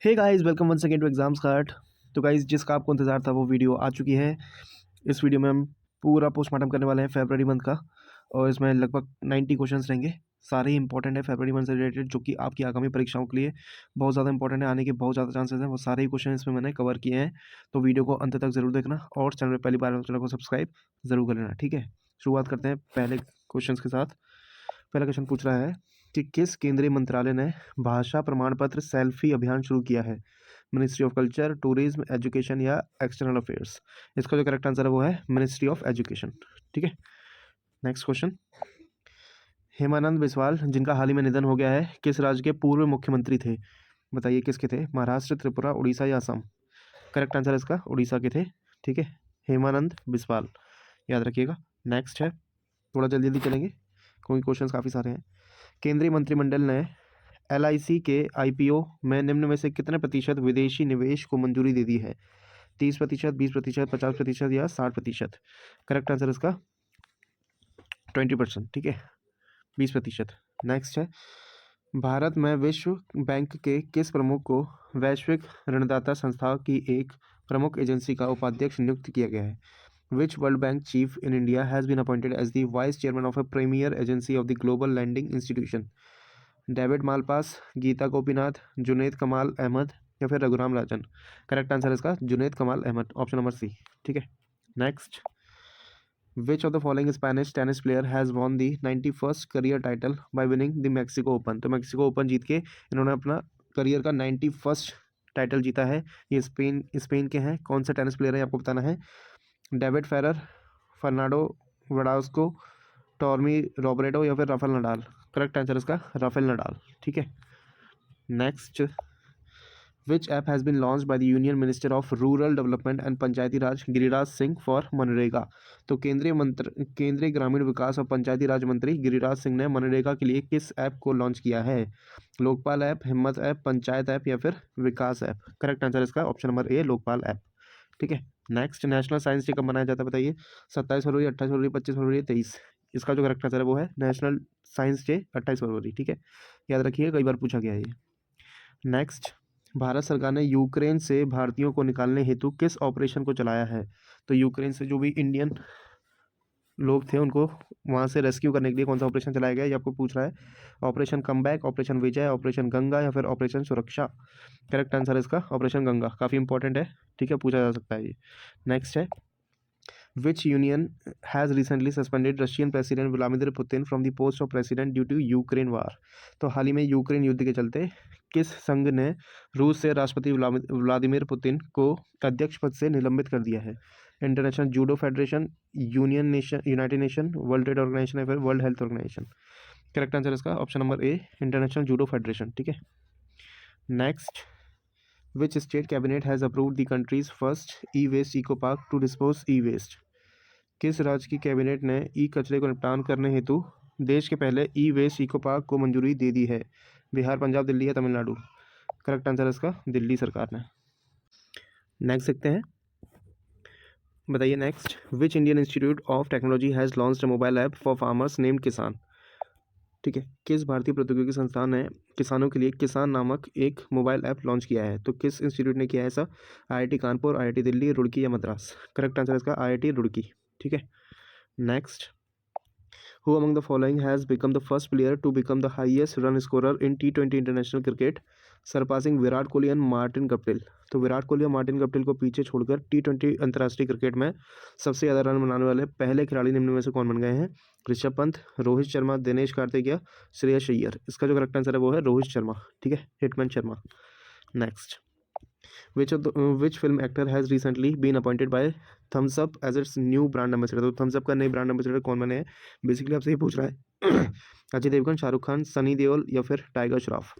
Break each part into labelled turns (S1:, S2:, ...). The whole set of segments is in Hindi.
S1: Hey guys, welcome once again to exams card. तो गाइस, जिसका आपको इंतजार था वो वीडियो आ चुकी है। इस वीडियो में हम पूरा पोस्टमार्टम करने वाले हैं फरवरी मंथ का, और इसमें लगभग 90 क्वेश्चंस रहेंगे। सारे ही इंपॉर्टेंट है फरवरी मंथ से रिलेटेड, जो कि आपकी आगामी परीक्षाओं के लिए बहुत ज़्यादा इंपॉर्टेंट है। आने के बहुत ज़्यादा चांसेस हैं। वो सारे ही क्वेश्चन इसमें मैंने कवर किए हैं। तो वीडियो को अंत तक जरूर देखना, और चैनल में पहली बार आए तो चैनल को सब्सक्राइब जरूर कर लेना, ठीक है। शुरुआत करते हैं पहले क्वेश्चन के साथ। पहला क्वेश्चन पूछ रहा है कि किस केंद्रीय मंत्रालय ने भाषा प्रमाण पत्र सेल्फी अभियान शुरू किया है? Ministry of culture, tourism, education या एक्सटर्नल अफेयर्स? इसका जो करेक्ट आंसर है वो है मिनिस्ट्री ऑफ एजुकेशन, ठीक है। Next question. हेमानंद बिस्वाल, जिनका हाल ही में निधन हो गया है, किस राज्य के पूर्व मुख्यमंत्री थे? बताइए किसके थे? महाराष्ट्र, त्रिपुरा, उड़ीसा या असम? करेक्ट आंसर इसका उड़ीसा के थे, ठीक है। हेमानंद बिस्वाल, याद रखिएगा। नेक्स्ट है, थोड़ा जल्दी जल्दी चलेंगे क्योंकि क्वेश्चंस काफ़ी सारे हैं। केंद्रीय मंत्रिमंडल ने एलआईसी के आईपीओ में निम्न में से कितने प्रतिशत विदेशी निवेश को मंजूरी दे दी है? 30%, 20%, 50% या 60%? करेक्ट आंसर इसका 20%, ठीक है, 20%। नेक्स्ट है, भारत में विश्व बैंक के किस प्रमुख को वैश्विक ऋणदाता संस्था की एक प्रमुख एजेंसी का उपाध्यक्ष नियुक्त किया गया है? Which World Bank chief in India has been appointed as the vice chairman of a premier agency of the global lending institution? David Malpass, Gita Gopinath, Junaid Kamal Ahmad या फिर रघुराम राजन? करेक्ट आंसर इसका जुनेद कमाल अहमद, ऑप्शन नंबर सी, ठीक है। Next, which of the following Spanish tennis player has won the 91st career title by winning the Mexico open? तो मैक्सिको ओपन जीत के इन्होंने अपना करियर का 91st टाइटल जीता है। ये स्पेन के हैं। कौन सा टेनिस प्लेयर है आपको बताना है। David Ferrer, Fernando Verdasco, Tommy Robredo या फिर राफेल नडाल? करेक्ट आंसर इसका राफेल नडाल, ठीक है। Next, which app has been launched by the union minister of rural development and Panchayati Raj Giriraj Singh for MNREGA? तो केंद्रीय ग्रामीण विकास और पंचायती राज मंत्री गिरिराज सिंह ने मनरेगा के लिए किस ऐप को लॉन्च किया है? लोकपाल ऐप, हिम्मत ऐप, पंचायत ऐप या फिर विकास ऐप? करेक्ट आंसर इसका ऑप्शन नंबर ए, लोकपाल ऐप, ठीक है। नेक्स्ट, नेशनल साइंस डे कब मनाया जाता है बताइए? 27 फरवरी, 28 फरवरी, 25 फरवरी, 23? इसका जो करेक्ट आंसर है वो है नेशनल साइंस डे 28 फरवरी, ठीक है। याद रखिए, कई बार पूछा गया है ये। नेक्स्ट, भारत सरकार ने यूक्रेन से भारतीयों को निकालने हेतु किस ऑपरेशन को चलाया है? तो यूक्रेन से जो भी इंडियन लोग थे उनको वहाँ से रेस्क्यू करने के लिए कौन सा ऑपरेशन चलाया गया, ये आपको पूछ रहा है। ऑपरेशन कमबैक, ऑपरेशन विजय, ऑपरेशन गंगा या फिर ऑपरेशन सुरक्षा? करेक्ट आंसर इसका ऑपरेशन गंगा, काफ़ी इंपॉर्टेंट है, ठीक है, पूछा जा सकता है ये। नेक्स्ट है, Which union has recently suspended Russian President Vladimir Putin from the post of president due to Ukraine war? तो हाल ही में यूक्रेन युद्ध के चलते किस संघ ने रूस से राष्ट्रपति व्लादिमीर पुतिन को अध्यक्ष पद से निलंबित कर दिया है? International judo federation, united nation, world trade organization या फिर world health organization? Correct answer इसका option number A, international judo federation, ठीक है। Next, which state cabinet has approved the country's first e waste eco park to dispose e waste? किस राज्य की कैबिनेट ने ई कचरे को निपटान करने हेतु देश के पहले ई वेस्ट इको पार्क को मंजूरी दे दी है? बिहार, पंजाब, दिल्ली या तमिलनाडु? करेक्ट आंसर इसका दिल्ली सरकार ने। नेक्स्ट देखते हैं, बताइए। Next, which Indian institute of technology has launched a mobile app for farmers named किसान? ठीक है, किस भारतीय प्रौद्योगिकी संस्थान ने किसानों के लिए किसान नामक एक मोबाइल ऐप लॉन्च किया है? तो किस इंस्टीट्यूट ने किया है ऐसा? आईआईटी कानपुर, आईआईटी दिल्ली, रुड़की या मद्रास? करेक्ट आंसर इसका आईआईटी रुड़की, ठीक है। Next, Who among the following has become the first player to become the highest run scorer in T20 international cricket, surpassing Virat Kohli and Martin Guptill? तो विराट कोहली और मार्टिन गप्टिल को पीछे छोड़कर T20 अंतर्राष्ट्रीय क्रिकेट में सबसे ज़्यादा रन बनाने वाले पहले खिलाड़ी निम्न में से कौन बन गए हैं? ऋषभ पंत, रोहित शर्मा, दिनेश कार्तिक या श्रेयस अय्यर? इसका जो करेक्ट आंसर है वो है रोहित शर्मा, ठीक है, hitman Sharma. Next, which film actor has recently been appointed by thumbs up as its new brand ambassador? तो thumbs up का नए ब्रांड एम्बेसडर कौन बने हैं? बेसिकली आपसे ये पूछ रहा है अजय देवगन, शाहरुख खान, सनी देओल या फिर टाइगर श्रॉफ?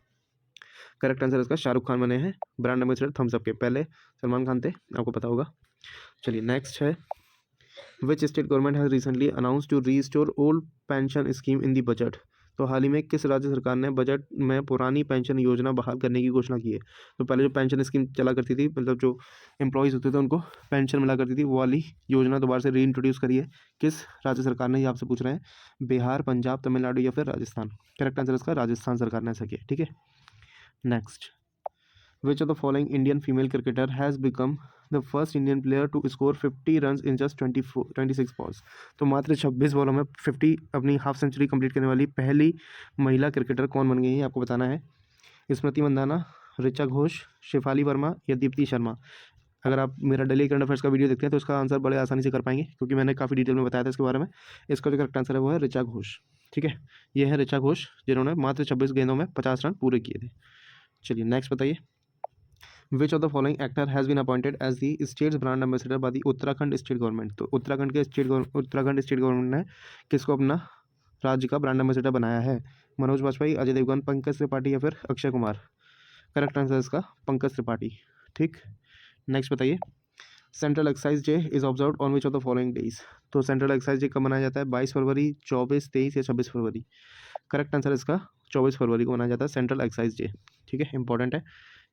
S1: करेक्ट आंसर इसका शाहरुख खान बने हैं ब्रांड एम्बेसडर थम्स अप के। पहले सलमान खान थे, आपको पता होगा। चलिए नेक्स्ट है, which state government has recently announce to restore old pension scheme in the budget? तो हाल ही में किस राज्य सरकार ने बजट में पुरानी पेंशन योजना बहाल करने की घोषणा की है? तो पहले जो पेंशन स्कीम चला करती थी, मतलब जो एम्प्लॉयज़ होते थे उनको पेंशन मिला करती थी, वो वाली योजना दोबारा से री इंट्रोड्यूस करी है। किस राज्य सरकार ने, ये आपसे पूछ रहे हैं। बिहार, पंजाब, तमिलनाडु या फिर राजस्थान? करेक्ट आंसर इसका राजस्थान सरकार ने ऐसा किया, ठीक है। Next, which of the following Indian female cricketer has become the first Indian player to score 50 run in just 26 balls. तो मात्र 26 बॉलों में 50 अपनी हाफ सेंचुरी कंप्लीट करने वाली पहली महिला क्रिकेटर कौन बन गई है आपको बताना है। स्मृति मंदाना, ऋचा घोष, शेफाली वर्मा या दीप्ति शर्मा। अगर आप मेरा डेली करंट अफेयर्स का वीडियो देखते हैं तो इसका आंसर बड़े आसानी से कर पाएंगे, क्योंकि मैंने काफ़ी डिटेल में बताया था इसके बारे में। इसका जो करेक्ट आंसर है वो है ऋचा घोष। ठीक है, ये है ऋचा घोष, जिन्होंने मात्र 26 गेंदों में 50 रन पूरे किए थे। चलिए नेक्स्ट बताइए। Which of the following actor has been appointed as the states brand ambassador by the Uttarakhand state government. तो उत्तराखंड स्टेट गवर्नमेंट ने किसको अपना राज्य का ब्रांड एम्बेसडर बनाया है? मनोज बाजपेयी, अजय देवगन, पंकज त्रिपाठी या फिर अक्षय कुमार। करेक्ट आंसर इसका पंकज त्रिपाठी। ठीक, नेक्स्ट बताइए। Central excise day is observe on which of the following days. तो सेंट्रल एक्साइज डे कब मनाया जाता है? 22 फरवरी, 24, 23 या 26 फरवरी। करेक्ट आंसर इसका 24 फरवरी को मनाया जाता है सेंट्रल एक्साइज डे। ठीक है, इंपॉर्टेंट है,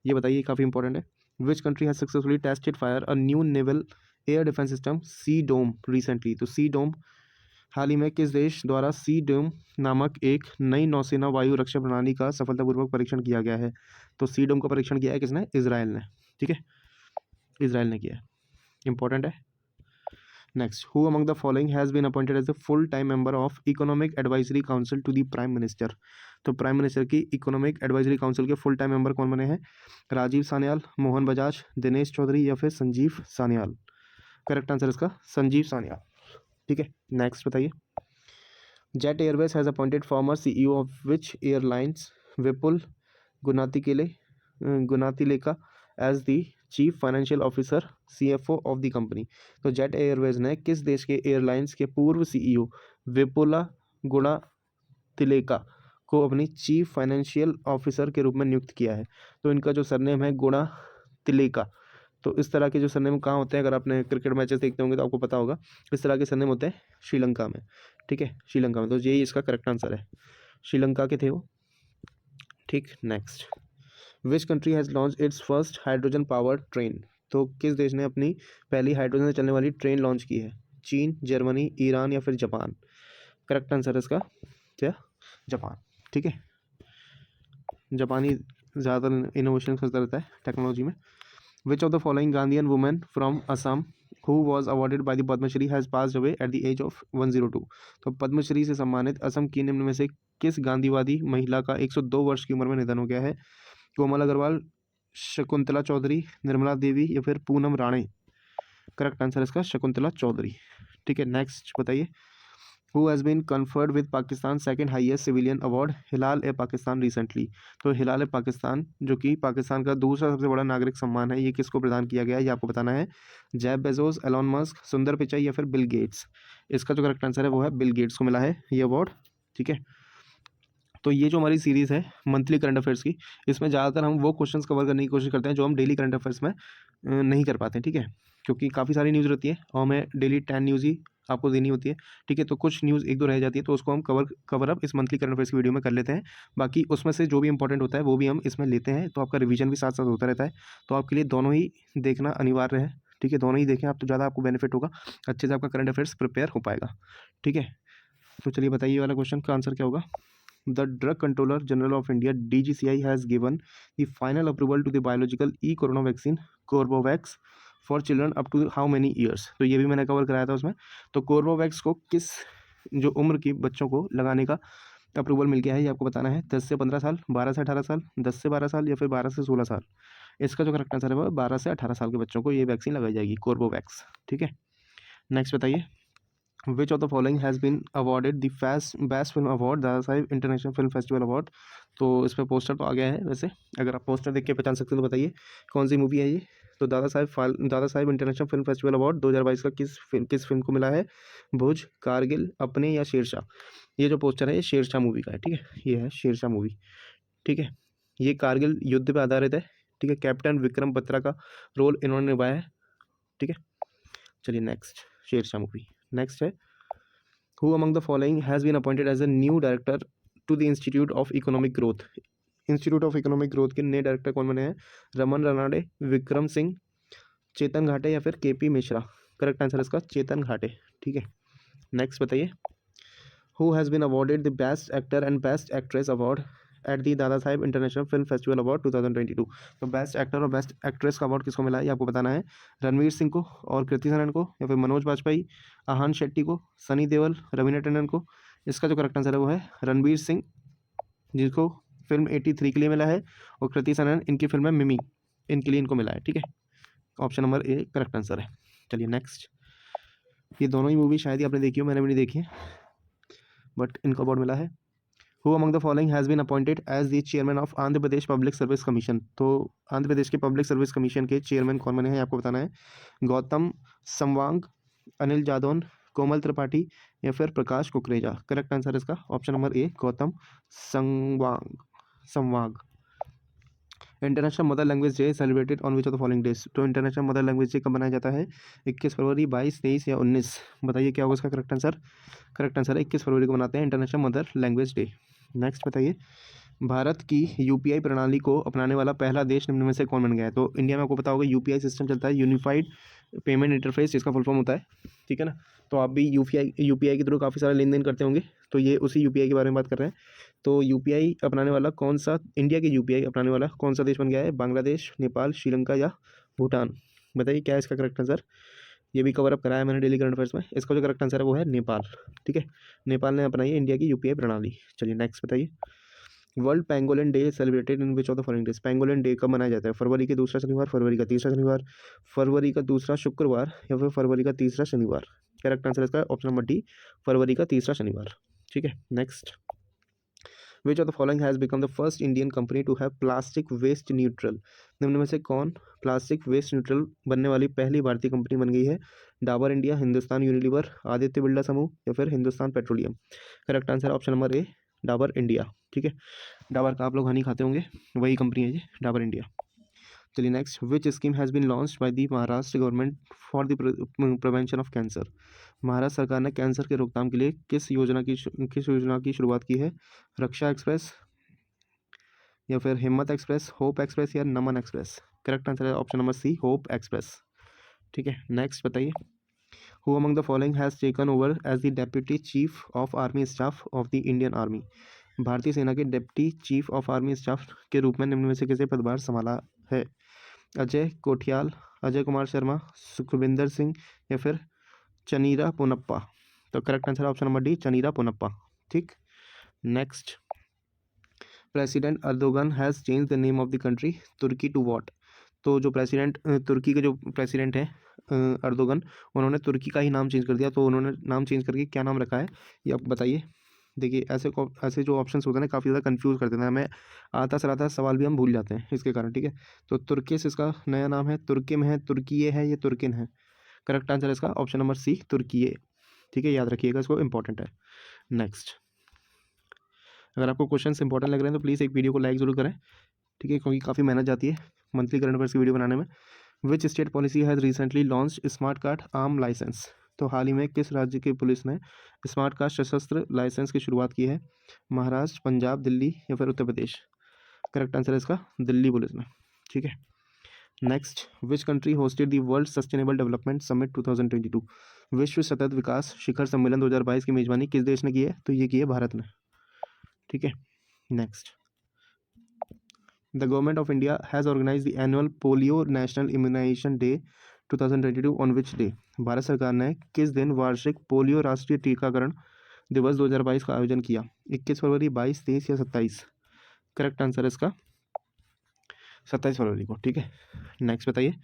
S1: ये बताइए, काफ़ी इंपॉर्टेंट है। Which country has successfully tested fire a new naval air defence system C Dome recently. तो सी डोम हाल ही में किस देश द्वारा सी डोम नामक एक नई नौसेना वायु रक्षा प्रणाली का सफलतापूर्वक परीक्षण किया गया है? तो सी डोम का परीक्षण किया है किसने? इजराइल ने। ठीक है, इजराइल ने किया है, इंपॉर्टेंट है। Next, who among the following has been appointed as the full time member of economic advisory council to the prime minister. तो प्राइम मिनिस्टर की इकोनॉमिक एडवाइजरी काउंसिल के फुल टाइम मेंबर कौन बने हैं? राजीव सान्याल, मोहन बजाज, दिनेश चौधरी या फिर संजीव सान्याल। करेक्ट आंसर इसका संजीव सान्याल। ठीक है, नेक्स्ट बताइए। Jet Airways has appointed former CEO of which airlines Vipul Gunatilleka as the chief financial officer CFO of the company. तो जेट एयरवेज ने किस देश के एयरलाइंस के पूर्व सीईओ विपुला गुणातिलेका को अपनी चीफ फाइनेंशियल ऑफिसर के रूप में नियुक्त किया है? तो इनका जो सरनेम है गुणा तिलेका। तो इस तरह के जो सरनेम कहाँ होते हैं, अगर आपने क्रिकेट मैचेस देखते होंगे तो आपको पता होगा, इस तरह के सरनेम होते हैं श्रीलंका में। ठीक है, श्रीलंका में, तो यही इसका करेक्ट आंसर है, श्रीलंका के थे वो। ठीक, next. Which country has launch its first hydrogen power train. तो किस देश ने अपनी पहली हाइड्रोजन से चलने वाली ट्रेन लॉन्च की है? चीन, जर्मनी, ईरान या फिर जापान। करेक्ट आंसर है इसका क्या? जापान। ठीक है, जापानी ज़्यादा इनोवेशन करता रहता है टेक्नोलॉजी में। Which of the following Gandhian women from Assam who was awarded by the Padmashri has passed away at the age of 102। तो पद्मश्री से सम्मानित असम की निम्न में से किस गांधीवादी महिला का 102 वर्ष की उम्र में निधन हो गया है? कोमल अग्रवाल, शकुंतला चौधरी, निर्मला देवी या फिर पूनम राणे। करेक्ट आंसर इसका शकुंतला चौधरी। ठीक है, नेक्स्ट बताइए। Who has been conferred with Pakistan second highest civilian award Hilal e Pakistan recently. तो हिलाल ए पाकिस्तान, जो कि पाकिस्तान का दूसरा सबसे बड़ा नागरिक सम्मान है, ये किसको प्रदान किया गया है, ये आपको बताना है। जेफ बेजोस, एलॉन मस्क, सुंदर पिचाई या फिर बिल गेट्स। इसका जो करेक्ट आंसर है वो है बिल गेट्स को मिला है ये अवार्ड। ठीक है, तो ये जो हमारी सीरीज़ है मंथली करंट अफेयर्स की, इसमें ज़्यादातर हम वो क्वेश्चंस कवर करने की कोशिश करते हैं जो हम डेली करंट अफेयर्स में नहीं कर पाते। ठीक है, क्योंकि काफ़ी सारी न्यूज़ रहती है और हमें डेली 10 न्यूज़ ही आपको देनी होती है। ठीक है, तो कुछ न्यूज़ एक दो रह जाती है, तो उसको हम कवर अप इस मंथली करंट अफेयर्स की वीडियो में कर लेते हैं। बाकी उसमें से जो भी इंपॉर्टेंट होता है वो भी हम इसमें लेते हैं, तो आपका रिवीजन भी साथ साथ होता रहता है। तो आपके लिए दोनों ही देखना अनिवार्य है। ठीक है, दोनों ही देखें आप, तो ज़्यादा आपको बेनिफिट होगा, अच्छे से आपका करंट अफेयर्स प्रिपेयर हो पाएगा। ठीक है, तो चलिए बताइए ये वाला क्वेश्चन का आंसर क्या होगा। The Drug Controller General of India (DGCI) has given the final approval to the biological e-corona vaccine Corbevax for children up to how many years। तो ये भी मैंने कवर कराया था उसमें। तो कोर्बोवैक्स को किस जो उम्र की बच्चों को लगाने का अप्रूवल मिल गया है, ये आपको बताना है। 10 से 15 साल, 12 से 18 साल, 10 से 12 साल या फिर 12 से 16 साल। इसका जो करेक्ट आंसर है वो 12 से 18 साल के बच्चों को ये वैक्सीन लगाई जाएगी, कोर्बोवैक्स। ठीक है, नेक्स्ट बताइए। Which of the following has been awarded the best film award Dada Saheb international film festival award. तो इस पर पोस्टर तो आ गया है, वैसे अगर आप पोस्टर देख के पहचान सकते हो तो बताइए कौन सी मूवी है ये। तो दादा Saheb international film festival award 2022 का किस फिल्म को मिला है? भुज, कारगिल, अपने या शेरशाह। ये जो पोस्टर है ये शेरशाह मूवी का है। ठीक है, ये है शेरशाह मूवी। ठीक है, ये कारगिल युद्ध पर आधारित है। ठीक है, कैप्टन विक्रम बत्रा का रोल इन्होंने निभाया है। ठीक है, चलिए नेक्स्ट, शेरशाह मूवी। नेक्स्ट है, who among the following has been appointed as a new director to the institute of economic growth. Institute of economic growth के नए डायरेक्टर कौन बने हैं? रमन रनाडे, विक्रम सिंह, चेतन घाटे या फिर केपी मिश्रा। करेक्ट आंसर इसका चेतन घाटे। ठीक है, नेक्स्ट बताइए। Who has been awarded the best actor and best actress award at the Dada Saheb international film festival award 2022। तो बेस्ट एक्टर और बेस्ट एक्ट्रेस का अवार्ड किसको मिला है ये आपको बताना है। रणवीर सिंह को और कृति सनन को, या फिर मनोज बाजपेयी, आहान शेट्टी को, सनी देओल, रवीना टंडन को। इसका जो करेक्ट आंसर है वो है रणवीर सिंह, जिसको फिल्म 83 के लिए मिला है, और कृति सनन इनकी फिल्म है मिमी, इनके लिए इनको मिला है। ठीक है, option number A correct answer है। चलिए नेक्स्ट, ये दोनों ही मूवी शायद ही आपने देखी हो, मैंने भी नहीं देखी है, बट इनको अवार्ड मिला है। Who among the following has been appointed as the chairman of Andhra Pradesh public service commission. तो आंध्र प्रदेश के पब्लिक सर्विस कमीशन के चेयरमैन कौन बने हैं आपको बताना है। गौतम संवांग, अनिल जादौन, कोमल त्रिपाठी, या फिर प्रकाश कुकरेजा। करेक्ट आंसर इसका option number A Gautam Sanwang. International mother language day celebrated on which of the following days. तो इंटरनेशनल मदर लैंग्वेज डे कब मनाया जाता है? 21 फरवरी, 22, 23 या 19। बताइए क्या होगा इसका करेक्ट आंसर। करेक्ट आंसर है 21 फरवरी को मनाते हैं international mother language day. Next बताइए, भारत की यूपीआई प्रणाली को अपनाने वाला पहला देश निम्न में से कौन बन गया है? तो इंडिया में आपको पता होगा यूपीआई सिस्टम चलता है, यूनिफाइड पेमेंट इंटरफेस, जिसका फुल फॉर्म होता है। ठीक है ना, तो आप भी यूपीआई के थ्रू काफ़ी सारा लेन देन करते होंगे, तो ये उसी यूपीआई के बारे में बात कर रहे हैं। तो यूपीआई अपनाने वाला कौन सा, इंडिया के यूपीआई अपनाने वाला कौन सा देश बन गया है? बांग्लादेश, नेपाल, श्रीलंका या भूटान। बताइए क्या है इसका करेक्ट आंसर। ये भी कवर अप कराया मैंने डेली करंट अफेयर्स में। इसका जो करेक्ट आंसर है वो है नेपाल। ठीक है, नेपाल ने अपनाई है इंडिया की यूपीआई प्रणाली। चलिए नेक्स्ट बताइए, world pangolin day celebrated in which of the following days. Pangolin day कब मनाया जाता है? फरवरी के दूसरा शनिवार, फरवरी का तीसरा शनिवार, फरवरी का दूसरा शुक्रवार, या फिर फरवरी का तीसरा शनिवार। करेक्ट आंसर इसका ऑप्शन नंबर डी, फरवरी का तीसरा शनिवार। ठीक है, next, which of the following has become the first Indian company to have plastic waste neutral. निम्न में से कौन प्लास्टिक वेस्ट न्यूट्रल बनने वाली पहली भारतीय कंपनी बन गई है? डाबर इंडिया, हिंदुस्तान यूनिलीवर, आदित्य बिरला समूह, या फिर Hindustan petroleum. Correct answer option number ए, डाबर इंडिया। ठीक है, डाबर का आप लोग हनी खाते होंगे, वही कंपनी है ये डाबर इंडिया। चलिए next, which scheme has been launched by the Maharashtra government for the prevention of cancer. Maharashtra सरकार ने कैंसर के रोकथाम के लिए किस योजना की शुरुआत की है? रक्षा एक्सप्रेस, या फिर हिम्मत एक्सप्रेस, होप एक्सप्रेस, या नमन एक्सप्रेस। करेक्ट आंसर है option number C, hope express. ठीक है, नेक्स्ट बताइए, who among the following has taken over as the deputy chief of army staff of the Indian army. भारतीय सेना के deputy chief of army staff के रूप में निम्न में से किसे पदभार संभाला है? अजय कोठियाल, अजय कुमार शर्मा, सुखविंदर सिंह, या फिर चनीरा पोनप्पा। तो correct answer option number D, Chanira Ponnappa. ठीक, next, president Erdogan has change the name of the country Turkey to what. तो जो प्रेसिडेंट तुर्की के जो प्रेसिडेंट हैं अर्दोगन, उन्होंने तुर्की का ही नाम चेंज कर दिया। तो उन्होंने नाम चेंज करके क्या नाम रखा है ये आप बताइए। देखिए ऐसे जो ऑप्शंस होते हैं ना, काफ़ी ज़्यादा कंफ्यूज कर देते हैं हमें, आता सराता सवाल भी हम भूल जाते हैं इसके कारण। ठीक है, तो तुर्किस इसका नया नाम है, तुर्किम है, तुर्कीये है, ये तुर्किन है। करेक्ट आंसर इसका ऑप्शन नंबर सी, तुर्कीये। ठीक है, याद रखिएगा इसको, इंपॉर्टेंट है। नेक्स्ट, अगर आपको क्वेश्चंस इंपॉर्टेंट लग रहे हैं तो प्लीज़ एक वीडियो को लाइक जरूर करें। ठीक है, क्योंकि काफ़ी मेहनत जाती है मंथली करंट अफेयर्स की वीडियो बनाने में। Which state policy has recently launch smart card arm licence. तो हाल ही में किस राज्य की पुलिस ने स्मार्ट कार्ड सशस्त्र लाइसेंस की शुरुआत की है? महाराष्ट्र, पंजाब, दिल्ली, या फिर उत्तर प्रदेश। करेक्ट आंसर है इसका दिल्ली पुलिस ने। ठीक है, next, which country hosted the world sustainable development summit 2022। विश्व सतत विकास शिखर सम्मेलन 2022 की मेजबानी किस देश ने की है? तो ये की है भारत ने। ठीक है, next, the government of India has organise the annual polio national immunisation day 2022 on which day. Bharat सरकार ने किस दिन वार्षिक पोलियो राष्ट्रीय टीकाकरण दिवस 2022 का आयोजन किया? 21 फरवरी, 22, 23 या 27। करेक्ट आंसर है इसका 27 फरवरी को। ठीक है, नेक्स्ट बताइए,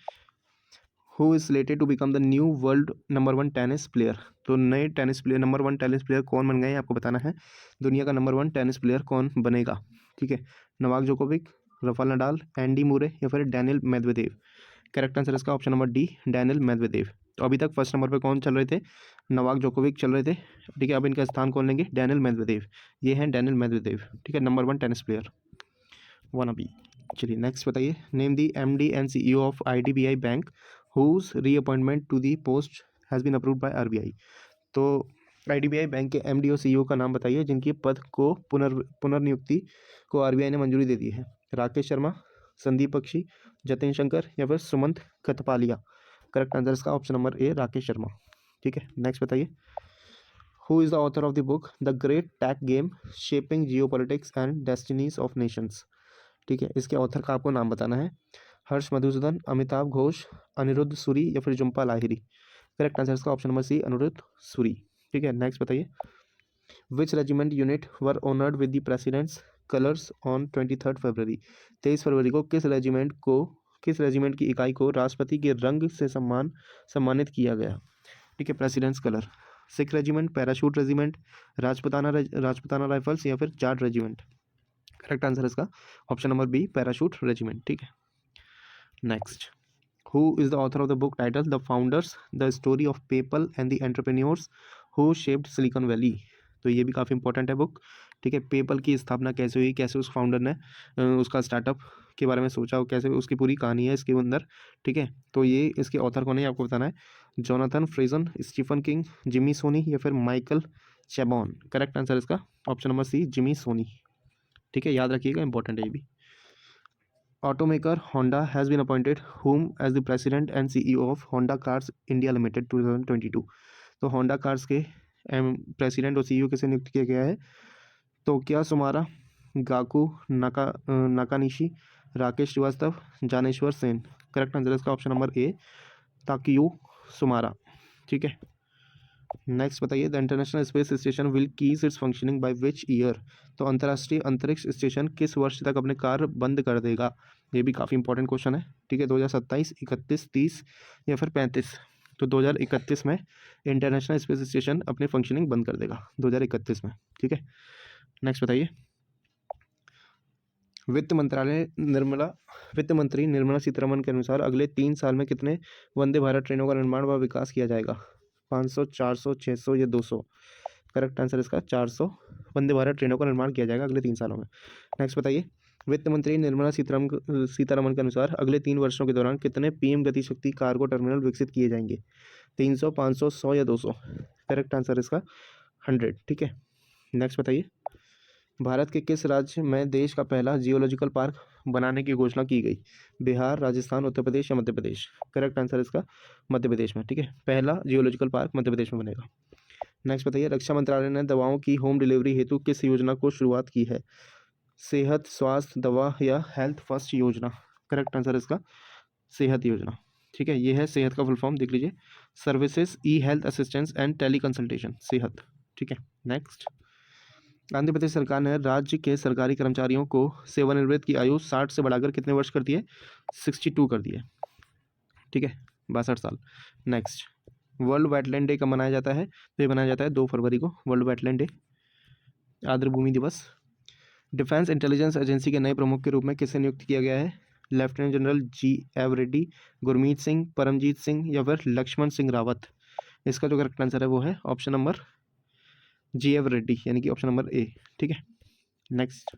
S1: who is slated to become the new world number 1 tennis player. तो नए tennis player, number 1 tennis player कौन बन गए हैं आपको बताना है। दुनिया का नंबर 1 टेनिस प्लेयर कौन बनेगा? ठीक है, Novak Djokovic, Rafael Nadal, Andy मुरे, या फिर डैनियल मेदवेदेव। करेक्ट आंसर इसका option number D, Daniel Medvedev. तो अभी तक फर्स्ट नंबर पे कौन चल रहे थे? नोवाक जोकोविक चल रहे थे। ठीक है, अब इनका स्थान कौन लेंगे? Daniel Medvedev. ये हैं डैनियल मेदवेदेव। ठीक है, नंबर 1 टेनिस प्लेयर वन अभी। चलिए नेक्स्ट बताइए, name the MD and CEO of IDBI bank whose reappointment to the post has been approved by RBI। तो IDBI बैंक के MD और CEO का नाम बताइए जिनकी पद को पुनर्नियुक्ति को RBI ने मंजूरी दे दी है। राकेश शर्मा, संदीप बख्शी, जतिन शंकर, या फिर सुमंत कथपालिया। करेक्ट आंसर इसका option number A, Rakesh Sharma. ठीक है, नेक्स्ट बताइए, who is the author of the book the great tech game shaping geopolitics and destinies of nations. ठीक है, इसके ऑथर का आपको नाम बताना है। हर्ष मधुसूदन, अमिताभ घोष, अनिरुद्ध सूरी या फिर जुम्पा लाहिरी। करेक्ट आंसर इसका option number C, Anirudh Suri. ठीक है, नेक्स्ट बताइए। Which regiment unit were honoured with the president's colours on 23 February. 23 फरवरी को किस रेजिमेंट की इकाई को राष्ट्रपति के रंग से सम्मानित किया गया। ठीक है, president's colour. Sikh regiment, parachute regiment, Rajputana rifles या फिर जाट रेजिमेंट। करेक्ट आंसर इसका option number B, parachute regiment. ठीक है, next. Who is the author of the book titled the founders the story of PayPal and the entrepreneurs who shaped Silicon Valley. तो ये भी काफ़ी इंपॉर्टेंट है बुक। ठीक है, पेपल की स्थापना कैसे हुई, कैसे उस फाउंडर ने उसका स्टार्टअप के बारे में सोचा, कैसे उसकी पूरी कहानी है इसके अंदर। ठीक है, तो ये इसके ऑथर कौन है आपको बताना है। Jonathan Franzen, Stephen King, Jimmy Soni या फिर माइकल चैबॉन। करेक्ट आंसर इसका option number C, Jimmy Soni. ठीक है, याद रखिएगा, इंपॉर्टेंट है ये भी। Automaker Honda has been appointed whom as the president and CEO of Honda Cars India Limited 2022। तो Honda Cars के प्रेसिडेंट और सीईओ किसे नियुक्त किया गया है। तो क्या Sumara, Gaku Nakanishi, Rakesh Srivastava, Janeshwar Sen. Correct answer इसका option number A, Takeo Sumara. ठीक है, नेक्स्ट बताइए। The international space station will cease its functioning by which year. तो अंतर्राष्ट्रीय अंतरिक्ष स्टेशन किस वर्ष तक अपने कार्य बंद कर देगा। ये भी काफ़ी इंपॉर्टेंट क्वेश्चन है। ठीक है, 2027, 31, 30 या फिर 35। तो 2031 में इंटरनेशनल स्पेस स्टेशन अपनी फंक्शनिंग बंद कर देगा, 2031 में। ठीक है, नेक्स्ट बताइए। वित्त मंत्री निर्मला सीतारमण के अनुसार अगले 3 साल में कितने वंदे भारत ट्रेनों का निर्माण व विकास किया जाएगा। 500, 400, 600 या 200। करेक्ट आंसर इसका 400 वंदे भारत ट्रेनों का निर्माण किया जाएगा अगले 3 सालों में। नेक्स्ट बताइए। वित्त मंत्री निर्मला सीतारमण के अनुसार अगले 3 वर्षों के दौरान कितने पीएम गति शक्ति कार्गो टर्मिनल विकसित किए जाएंगे। 300, 500, 100 या 200। करेक्ट आंसर इसका 100। ठीक है, नेक्स्ट बताइए। भारत के किस राज्य में देश का पहला जियोलॉजिकल पार्क बनाने की घोषणा की गई। बिहार, राजस्थान, उत्तर प्रदेश या मध्य प्रदेश। करेक्ट आंसर इसका मध्य प्रदेश में। ठीक है, पहला जियोलॉजिकल पार्क मध्य प्रदेश में बनेगा। नेक्स्ट बताइए। रक्षा मंत्रालय ने दवाओं की होम डिलीवरी हेतु किस योजना को शुरुआत की है। सेहत, स्वास्थ्य, दवा या हेल्थ फर्स्ट योजना। करेक्ट आंसर इसका सेहत योजना। ठीक है, ये है सेहत का फुल फॉर्म, देख लीजिए। Services, e health assistance and teleconsultation, Sehat. ठीक है, नेक्स्ट। आंध्र प्रदेश सरकार ने राज्य के सरकारी कर्मचारियों को सेवानिवृत्त की आयु 60 से बढ़ाकर कितने वर्ष कर दिए। 62 कर दिए। ठीक है, 62 साल। नेक्स्ट। वर्ल्ड वेटलैंड डे कब मनाया जाता है। तो ये मनाया जाता है 2 फरवरी को, वर्ल्ड वेटलैंड डे, आर्द्रभूमि दिवस। डिफेंस इंटेलिजेंस एजेंसी के नए प्रमुख के रूप में किसे नियुक्त किया गया है। लेफ्टिनेंट जनरल जी.एव रेड्डी, गुरमीत सिंह, परमजीत सिंह या फिर लक्ष्मण सिंह रावत। इसका जो करेक्ट आंसर है वो है ऑप्शन नंबर जी.एव रेड्डी, यानी कि ऑप्शन नंबर ए। ठीक है, नेक्स्ट।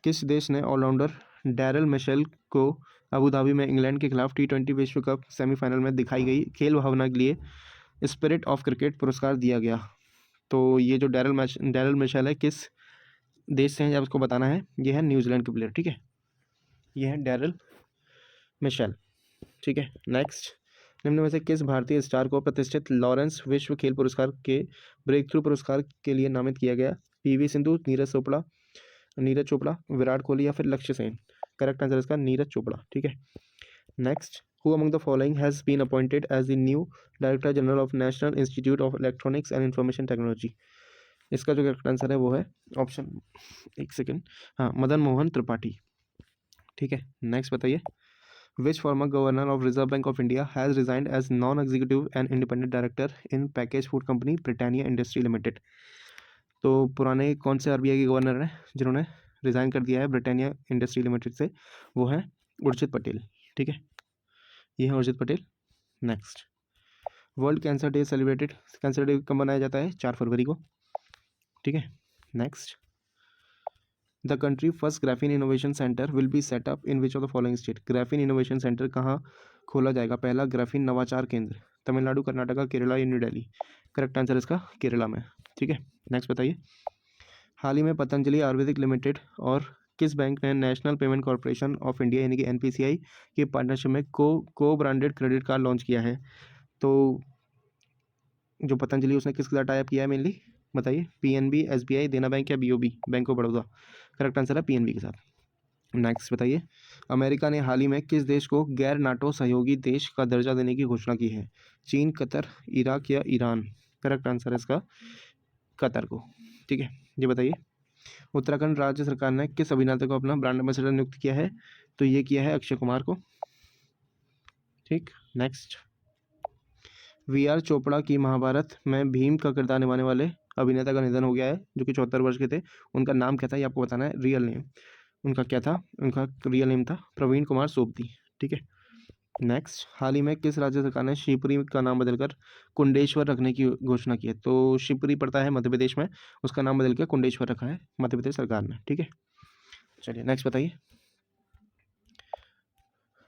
S1: किस देश ने ऑलराउंडर डैरल मिशेल को अबू धाबी में इंग्लैंड के खिलाफ T20 विश्व कप सेमीफाइनल में दिखाई गई खेल भावना के लिए स्पिरिट ऑफ क्रिकेट पुरस्कार दिया गया। तो ये जो डैरल मिशेल है किस देश से हैं, जब उसको बताना है। ये है न्यूजीलैंड के प्लेयर। ठीक है, ये है डैरल मिशेल। ठीक है, नेक्स्ट। निम्न में से किस भारतीय स्टार को प्रतिष्ठित लॉरेंस विश्व खेल पुरस्कार के ब्रेक थ्रू पुरस्कार के लिए नामित किया गया। पीवी सिंधु, नीरज चोपड़ा, विराट कोहली या फिर लक्ष्य सेन। करेक्ट आंसर इसका नीरज चोपड़ा। ठीक है, next. Who among the following has been appointed as the new director general of national institute of electronics and information technology. इसका जो करेक्ट आंसर है वो है ऑप्शन, एक सेकेंड, हाँ, मदन मोहन त्रिपाठी। ठीक है, नेक्स्ट बताइए। Which former governor of Reserve Bank of India has resigned as non-executive and independent director in packaged food company Britannia Industry Limited। तो पुराने कौन से आरबीआई के गवर्नर हैं जिन्होंने रिज़ाइन कर दिया है ब्रिटानिया इंडस्ट्री लिमिटेड से। वो है उर्जित पटेल। ठीक है, ये है Urjit Patel. Next. World cancer day cancer day कब मनाया जाता है। 4 फरवरी को। ठीक है, next. The country first graphene innovation centre will be set up in which of the following state. Graphene innovation centre कहाँ खोला जाएगा। पहला, ग्राफीन नवाचार केंद्र, तमिलनाडु, कर्नाटका, केरला या न्यू दिल्ली। करेक्ट आंसर इसका केरला में। ठीक है, नेक्स्ट बताइए। हाल ही में पतंजलि आयुर्वेदिक लिमिटेड और किस बैंक ने national payment corporation of India यानी कि एनपीसीआई की पार्टनरशिप में को ब्रांडेड क्रेडिट कार्ड लॉन्च किया है। तो जो पतंजलि उसने किसके साथ टाइप किया है मेनली, बताइए। पीएनबी, एसबीआई, देना बैंक या BOB, bank of Baroda. Correct answer है पीएनबी के साथ। नेक्स्ट बताइए, अमेरिका ने हाल ही में किस देश को गैर नाटो सहयोगी देश का दर्जा देने की घोषणा की है? चीन, कतर, इराक या ईरान? करेक्ट आंसर है इसका कतर को। ठीक है, ये बताइए, उत्तराखंड राज्य सरकार ने किस अभिनेता को अपना ब्रांड एम्बेसडर नियुक्त किया है? तो ये किया है अक्षय कुमार को। ठीक, नेक्स्ट, वी आर चोपड़ा की महाभारत में भीम का किरदार निभाने वाले अभिनेता का निधन हो गया है, जो कि 74 वर्ष के थे। उनका नाम क्या था, ये आपको बताना है, रियल नेम उनका क्या था? उनका रियल नेम था प्रवीण कुमार सोबती। ठीक है, नेक्स्ट, हाल ही में किस राज्य सरकार ने शिवपुरी का नाम बदलकर कुंडेश्वर रखने की घोषणा की है? तो शिवपुरी पड़ता है मध्य प्रदेश में, उसका नाम बदल के कुंडेश्वर रखा है मध्य प्रदेश सरकार ने। ठीक है, चलिए नेक्स्ट बताइए।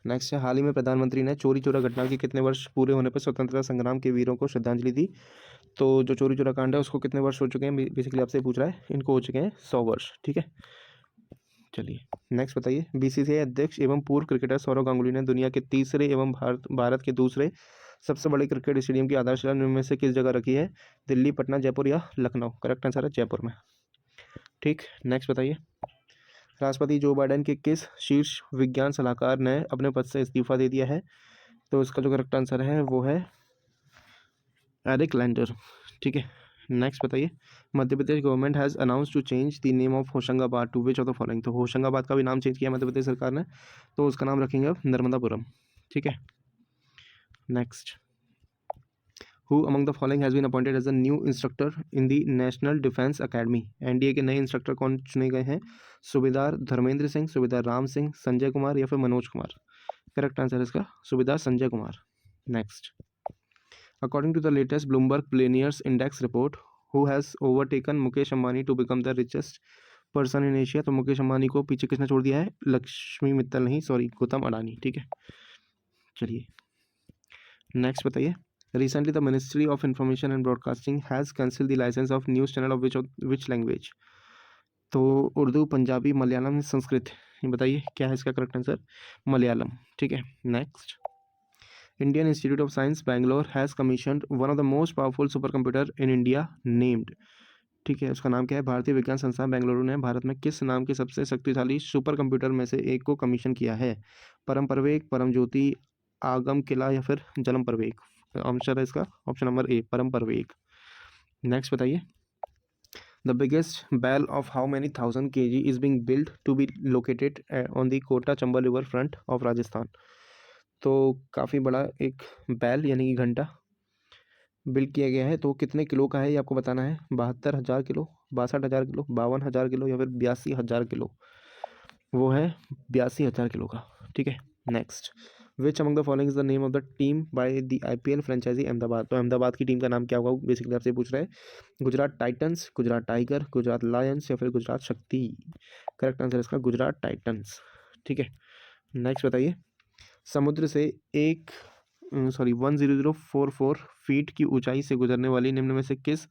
S1: नेक्स्ट है, हाल ही में प्रधानमंत्री ने चोरी चोरा घटना के कितने वर्ष पूरे होने पर स्वतंत्रता संग्राम के वीरों को श्रद्धांजलि दी? तो जो चोरी चोरा कांड है उसको कितने वर्ष हो चुके हैं, बेसिकली आपसे पूछ रहा है, इनको हो चुके हैं 100 वर्ष। ठीक है, चलिए नेक्स्ट बताइए, बीसीसीआई अध्यक्ष एवं पूर्व क्रिकेटर सौरव गांगुली ने दुनिया के तीसरे एवं भारत के दूसरे सबसे बड़े क्रिकेट स्टेडियम की आधारशिला निम्न में से किस जगह रखी है? दिल्ली, पटना, जयपुर या लखनऊ? करेक्ट आंसर है जयपुर में। ठीक, नेक्स्ट बताइए, राष्ट्रपति जो बाइडेन के किस शीर्ष विज्ञान सलाहकार ने अपने पद से इस्तीफा दे दिया है? तो इसका जो करेक्ट आंसर है वो है एरिक लैंडर। ठीक है, नेक्स्ट बताइए, Madhya Pradesh government has announce to change the name of Hoshangabad to which of the following? तो होशंगाबाद का भी नाम चेंज किया मध्य प्रदेश सरकार ने, तो उसका नाम रखेंगे अब नर्मदापुरम। ठीक है, next, who among the following has been appointed as a new instructor in the national defence academy? NDA के नए इंस्ट्रक्टर कौन चुने गए हैं? सूबेदार धर्मेंद्र सिंह, सूबेदार राम सिंह, संजय कुमार या फिर मनोज कुमार? करेक्ट आंसर है इसका सूबेदार Sanjay Kumar. Next, according to the latest Bloomberg Billionaires Index report, who has overtaken Mukesh Ambani to become the richest person in Asia? तो मुकेश अंबानी को पीछे किसने छोड़ दिया है? लक्ष्मी मित्तल नहीं, सॉरी, गौतम अडानी। ठीक है, चलिए नेक्स्ट बताइए, recently the ministry of information and broadcasting has cancel the licence of news channel of which language? तो उर्दू, पंजाबी, मलयालम, संस्कृत? ये बताइए क्या है इसका करेक्ट आंसर? मलयालम। ठीक है, next, Indian Institute of Science Bangalore has commissioned one of the most powerful supercomputer in India named? ठीक है, उसका नाम क्या है? भारतीय विज्ञान संस्थान बेंगलुरु ने भारत में किस नाम के सबसे शक्तिशाली सुपर कंप्यूटर में से एक को कमीशन किया है? परम परवेग, परम ज्योति, आगम किला या फिर जलम परवेग? आंसर है इसका option number A, Param Pravega. Next बताइए, the biggest bell of how many thousand kg is being build to be located on the Kota Chambal river front of Rajasthan? तो काफ़ी बड़ा एक बैल यानी कि घंटा बिल्ड किया गया है, तो कितने किलो का है ये आपको बताना है। 72,000 किलो, 62,000 किलो, 52,000 किलो या फिर 82,000 किलो? वो है 82,000 किलो का। ठीक है, next, which among the following is the name of the team by the IPL franchise Ahmedabad? तो अहमदाबाद की टीम का नाम क्या होगा, बेसिकली आपसे पूछ रहे हैं। Gujarat Titans, Gujarat tiger, Gujarat Lions या फिर गुजरात शक्ति? करेक्ट आंसर इसका गुजरात टाइटंस। ठीक है, नेक्स्ट बताइए, समुद्र से 10044 फीट की ऊंचाई से गुजरने वाली निम्न में से किस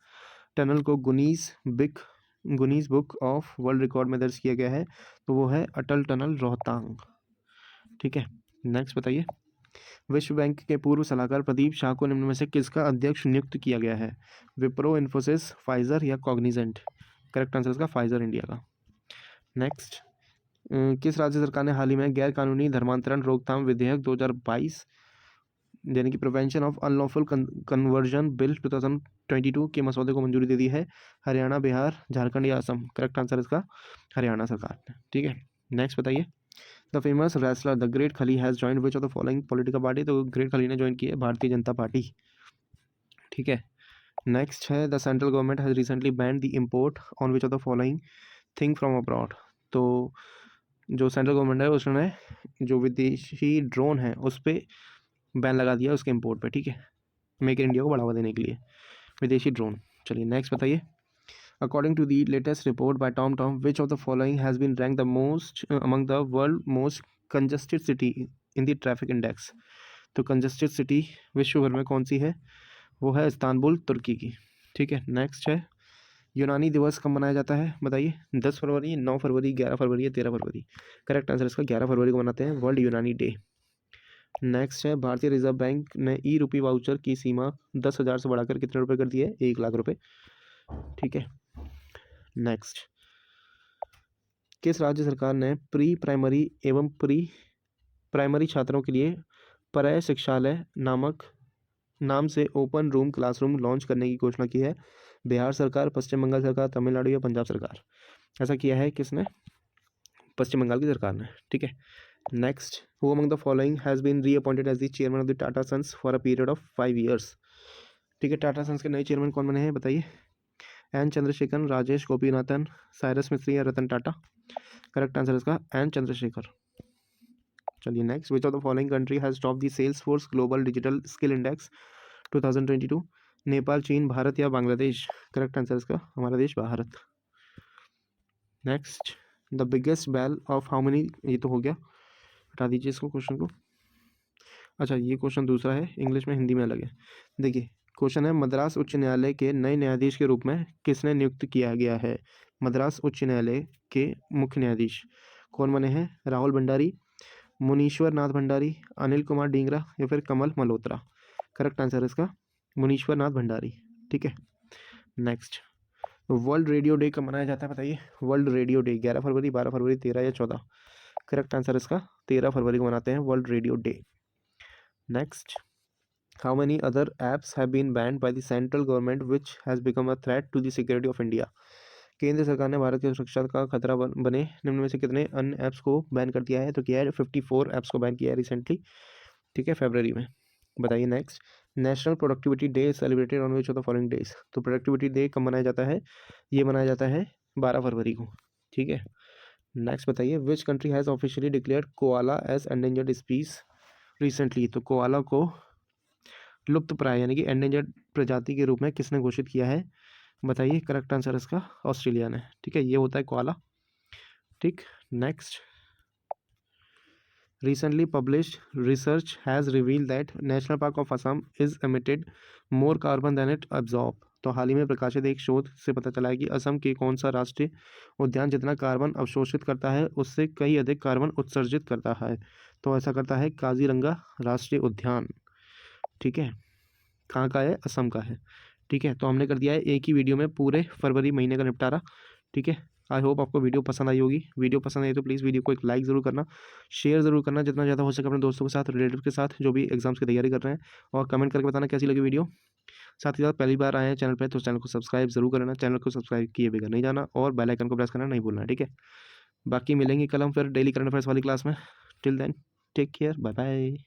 S1: टनल को गुनीज बुक ऑफ वर्ल्ड रिकॉर्ड में दर्ज किया गया है? तो वो है अटल टनल रोहतांग। ठीक है, नेक्स्ट बताइए, विश्व बैंक के पूर्व सलाहकार प्रदीप शाह को निम्न में से किसका अध्यक्ष नियुक्त किया गया है? विप्रो, इन्फोसिस, फाइजर या कॉग्निजेंट? करेक्ट आंसर इसका फाइजर इंडिया का। नेक्स्ट, किस राज्य सरकार ने हाल ही में गैर कानूनी धर्मांतरण रोकथाम विधेयक 2022 यानी कि prevention of unlawful conversion bill 2022 के मसौदे को मंजूरी दे दी है? हरियाणा, बिहार, झारखंड या असम? करेक्ट आंसर इसका हरियाणा सरकार ने। ठीक है, नेक्स्ट बताइए, the famous wrestler the great Khali has joined which of the following political party? तो ग्रेट खली ने ज्वाइन की है भारतीय जनता पार्टी। ठीक है, नेक्स्ट है, the central government has recently band the import on which of the following thing from abroad? तो जो सेंट्रल गवर्नमेंट है उसने जो विदेशी ड्रोन है उस पर बैन लगा दिया उसके इंपोर्ट पे। ठीक है, मेक इन इंडिया को बढ़ावा देने के लिए विदेशी ड्रोन। चलिए नेक्स्ट बताइए, according to the latest report by Tom which of the following has been rank the most among the world most congested city in the traffic index? तो कंजस्टेड सिटी विश्व भर में कौन सी है? वो है इस्तांबुल, तुर्की की। ठीक है, नेक्स्ट है, यूनानी दिवस कब मनाया जाता है? बताइए, 10 फरवरी, 9 फरवरी, 11 फरवरी या 13 फरवरी? करेक्ट आंसर इसका 11 फरवरी को मनाते हैं वर्ल्ड यूनानी डे। नेक्स्ट है भारतीय रिजर्व बैंक ने ई रुपी वाउचर की सीमा 10,000 से बढ़ाकर कितने रुपए कर दी है? 1 लाख रुपए। ठीक है। नेक्स्ट, किस राज्य सरकार ने प्री प्राइमरी एवं प्री प्राइमरी छात्रों के लिए परय शिक्षालय नाम से ओपन रूम क्लासरूम लॉन्च करने की घोषणा की है? बिहार सरकार, पश्चिम बंगाल सरकार, तमिलनाडु या पंजाब सरकार? ऐसा किया है किसने? पश्चिम बंगाल की सरकार ने। ठीक है। Next, who among the following has been reappointed as the chairman of the Tata Sons for a period of 5 years? ठीक है, टाटा सन्स के नए चेयरमैन कौन बने हैं बताइए? एन चंद्रशेखर, राजेश गोपीनाथन, साइरस मिस्त्री या रतन टाटा? करेक्ट आंसर इसका एन चंद्रशेखर। चलिए next, which of the following country has top the Salesforce global digital skill index 2022? Nepal, चीन, भारत या बांग्लादेश? करेक्ट आंसर इसका हमारा देश Bharat. Next, the biggest bell of how many? ये तो हो गया, हटा दीजिए इसको क्वेश्चन को। अच्छा, ये क्वेश्चन दूसरा है, इंग्लिश में हिंदी में अलग है। देखिए क्वेश्चन है, मद्रास उच्च न्यायालय के नए न्यायाधीश के रूप में किसने नियुक्त किया गया है? मद्रास उच्च न्यायालय के मुख्य न्यायाधीश कौन बने हैं? राहुल भंडारी, मुनीश्वर नाथ भंडारी, अनिल कुमार डींगरा या फिर कमल मल्होत्रा? करेक्ट आंसर इसका मुनीश्वर नाथ भंडारी। ठीक है। नेक्स्ट, वर्ल्ड रेडियो डे कब मनाया जाता है बताइए? वर्ल्ड रेडियो डे 11 फरवरी, 12 फरवरी, 13 या 14? करेक्ट आंसर इसका 13 फरवरी को मनाते हैं world radio day. Next, how many other apps have been banned by the central government which has become a threat to the security of India? केंद्र सरकार ने भारत की सुरक्षा का खतरा बने निम्न में से कितने अन्य ऐप्स को बैन कर दिया है? तो किया है 54 ऐप्स को बैन किया है रिसेंटली। ठीक है, फरवरी में। बताइए next, national productivity day celebrated on which of the following days? तो प्रोडक्टिविटी डे कब मनाया जाता है? ये मनाया जाता है 12 फरवरी को। ठीक है। नेक्स्ट बताइए, which country has officially declared koala as endangered species recently? तो कोआला को लुप्त प्राय यानी कि एंडेंजर्ड प्रजाति के रूप में किसने घोषित किया है बताइए? करेक्ट आंसर इसका ऑस्ट्रेलिया ने। ठीक है, ये होता है कोआला। ठीक। Next, recently published research has revealed that National Park of Assam is emitted more carbon than it absorb? तो हाल ही में प्रकाशित एक शोध से पता चला है कि असम के कौन सा राष्ट्रीय उद्यान जितना कार्बन अवशोषित करता है उससे कई अधिक कार्बन उत्सर्जित करता है। तो ऐसा करता है काजीरंगा राष्ट्रीय उद्यान। ठीक है, कहाँ का है? असम का है। ठीक है, तो हमने कर दिया है एक ही वीडियो में पूरे फरवरी महीने का निपटारा। ठीक है, आई होप आपको वीडियो पसंद आई होगी। वीडियो पसंद आई तो प्लीज़ वीडियो को एक लाइक ज़रूर करना, शेयर ज़रूर करना जितना ज़्यादा हो सके अपने दोस्तों के साथ, रिलेटिव के साथ जो भी एग्जाम्स की तैयारी कर रहे हैं, और कमेंट करके बताना कैसी लगी वीडियो। साथ ही साथ पहली बार आए हैं चैनल पर तो चैनल को सब्सक्राइब जरूर करना, चैनल को सब्सक्राइब किए बगैर नहीं जाना, और बेल आइकन को प्रेस करना नहीं भूलना। ठीक है, बाकी मिलेंगे कल हम फिर डेली करंट अफेयर्स वाली क्लास में। Till then take care, bye bye.